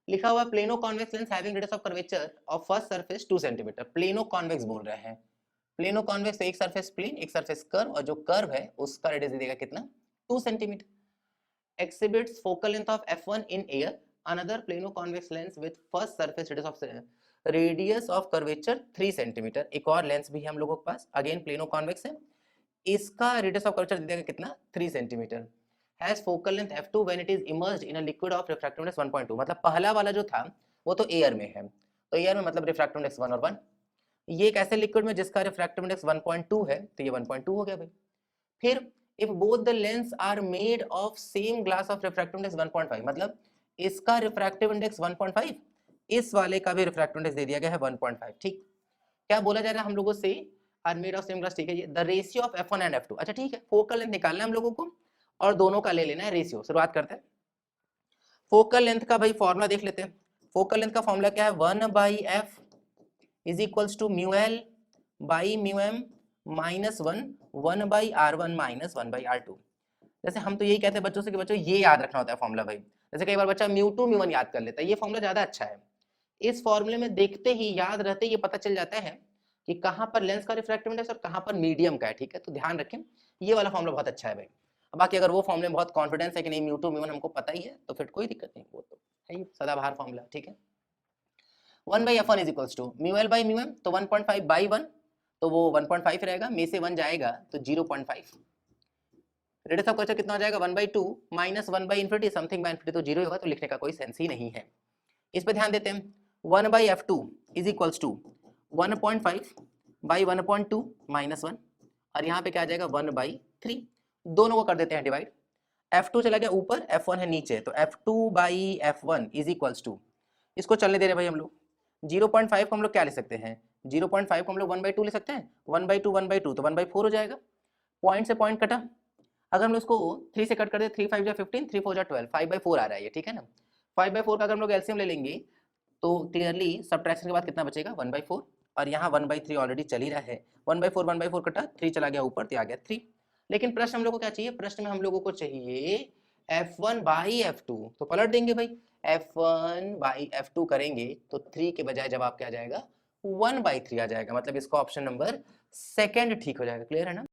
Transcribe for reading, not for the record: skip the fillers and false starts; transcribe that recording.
लिखा हुआ plano convex lens having radius of curvature of first surface 2 centimetre. Plano convex बोल रहे हैं। प्लेनो कॉन्वेक्स एक सरफेस प्लेन, एक सरफेस कर्व, और जो कर्व है उसका रेडियस दे देगा कितना, 2 centimetre. Exhibits focal length of f1 in air, another plano convex lens with first surface radius of curvature 3 centimetre. एक और लेंस भी है हम लोगों के पास, अगेन प्लेनो कॉन्वेक्स है, इसका रेडियस ऑफ कर्वेचर दे देगा कितना, 3 centimetre. Has focal length f2 when it is emerged in a liquid of refractive index 1.2। मतलब पहला वाला जो था वो तो एयर में है, तो एयर में मतलब रिफ्रैक्टिव इंडेक्स 1 और 1। ये एक ऐसे लिक्विड में जिसका रिफ्रैक्टिव इंडेक्स 1.2 है, तो ये 1.2 हो गया भाई। फिर if both the lens are made of same glass of refractive index 1.5, मतलब इसका रिफ्रैक्टिव इंडेक्स 1.5, इस वाले का भी रिफ्रैक्टिव इंडेक्स दे दिया गया है 1.5। ठीक, क्या बोला जा रहा है हम लोगों से, are made of same glass, ठीक है। ये the ratio of f1 and f2, अच्छा ठीक है, फोकल लेंथ निकालना है हम लोगों को और दोनों का ले लेना है रेशियो। शुरुआत करते हैं। फोकल लेंथ का भाई फॉर्मूला देख लेते हैं। फोकल लेंथ का फॉर्मूला क्या है, 1/f is equals to mu L by mu M minus 1/r1 minus 1/r2। जैसे हम तो यही कहते हैं बच्चों से कि बच्चों ये याद रखना होता है फॉर्मूला भाई। जैसे कई बार बच्चा म्यू2 म्यू1 याद कर लेता है, ये फॉर्मूला ज्यादा अच्छा है। इस फॉर्मूले में देखते ही याद रहते ये पता चल जाता है कि कहां पर लेंस का रिफ्रैक्टिव इंडेक्स और कहां पर मीडियम का है। ठीक है, तो ध्यान रखें, ये वाला फॉर्मूला बहुत अच्छा है भाई। बाकी अगर वो फॉर्मूले में बहुत कॉन्फिडेंस है कि नहीं म्यू2 म्यू1 हमको पता ही है, तो फिर कोई दिक्कत नहीं, वो तो है ही सदाबहार फॉर्मूला। ठीक है, 1/f1 is equals to mu L by mu M, तो 1.5/1, तो वो 1.5 रहेगा, में से 1 जाएगा तो 0.5। रेडियस ऑफ कर्वेचर कितना हो जाएगा, 1/2 माइनस 1/इंफिनिटी, समथिंग बाय इंफिनिटी तो 0 होगा, तो लिखने का कोई सेंस ही नहीं है। इस पे ध्यान देते हैं। 1/f2 is equals to 1.5/1.2 minus 1, और यहाँ पे क्या आ जाएगा 1/3। दोनों को कर देते हैं डिवाइड। f2 चला गया ऊपर, f1 है नीचे, तो f2/f1 इज इक्वल्स टू, इसको चलने दे रहे भाई हम लोग। 0.5 को हम लोग क्या ले सकते हैं, 0.5 को हम लोग 1/2 ले सकते हैं, 1/2 1/2 तो 1/4 हो जाएगा। पॉइंट से पॉइंट कटा, अगर हम लोग इसको 3 से कट कर दे, 3 5 15, 3 4 12, 5/4 आ रहा है ये, ठीक है ना। 5/4 का अगर हम लोग एलसीएम ले लेंगे तो क्लियरली सब्ट्रैक्शन के बाद कितना बचेगा, 1/4, और यहाँ 1/3 ऑलरेडी चल ही रहा है। 1/4 कटा, 3 चला गया ऊपर, तो आ गया 3। लेकिन प्रश्न हम लोग को क्या चाहिए, प्रश्न में हम लोगों को चाहिए f1/f2, तो पलट देंगे भाई, f1/f2 करेंगे तो 3 के बजाय जवाब क्या आ जाएगा, 1/3 आ जाएगा। मतलब इसका ऑप्शन नंबर सेकंड ठीक हो जाएगा। क्लियर है ना।